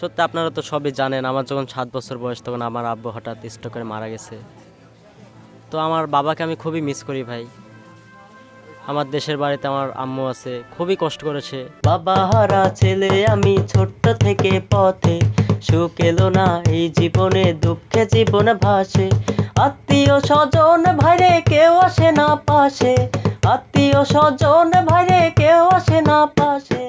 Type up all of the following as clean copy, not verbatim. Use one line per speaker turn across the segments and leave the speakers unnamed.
সত্যি আপনারা তো সবই জানেন, আমার যখন 7 বছর বয়স তখন আমার আব্বু হঠাৎ স্ট্রোক করে মারা গেছে। তো আমার বাবাকে আমি খুবই মিস করি ভাই। আমার দেশের বাড়িতে আমার আম্মু আছে, খুবই কষ্ট করেছে। বাবা হারা ছেলে আমি, ছোট্ট থেকে পথে, সুখ এলো না এই জীবনে, দুঃখে জীবন ভাসে। আত্মীয় স্বজন ভাইরে কেউ আসে না পাশে, আত্মীয় স্বজন ভাইরে কেউ আসে না পাশে।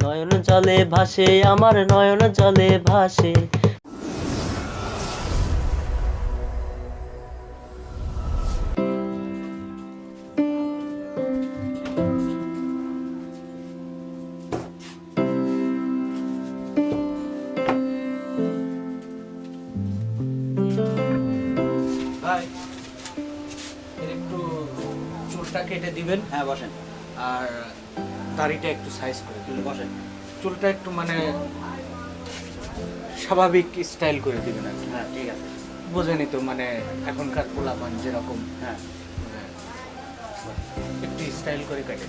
নয়ন জলে ভাসে আমার, নয়ন জলে ভাসে।
ভাই এর একটু চুলটা কেটে দিবেন।
হ্যাঁ বসেন।
আর দাড়িটা একটু সাইজ করে দিবেন।
বসেন।
চুলটা একটু মানে স্বাভাবিক স্টাইল করে দিবেন আর কি।
হ্যাঁ ঠিক আছে।
বোঝেনি তো মানে এখনকার পোলাপান যেরকম
হ্যাঁ
মানে একটু স্টাইল করে কাটে।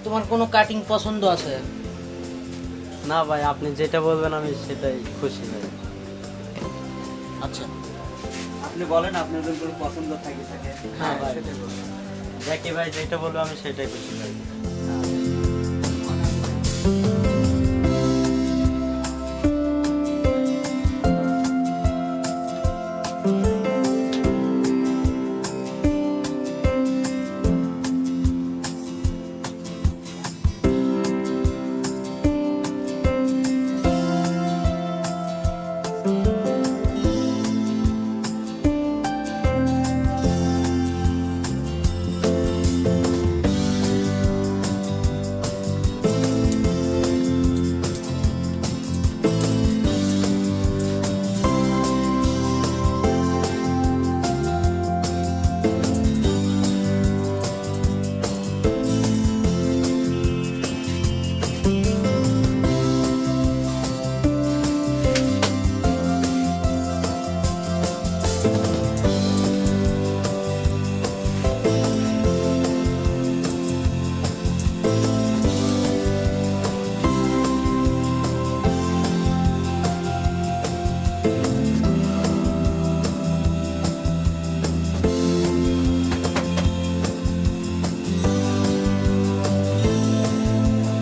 তোমার কোনো কাটিং পছন্দ আছে?
না ভাই, আপনি যেটা বলবেন আমি সেটাই খুশি ভাই।
আচ্ছা
আপনি বলেন আপনাদের কোনো পছন্দ থাকে।
হ্যাঁ ভাই,
সেটাই বলবো।
জ্যাকি ভাই যেটা বলবে আমি সেটাই খুশি ভাই।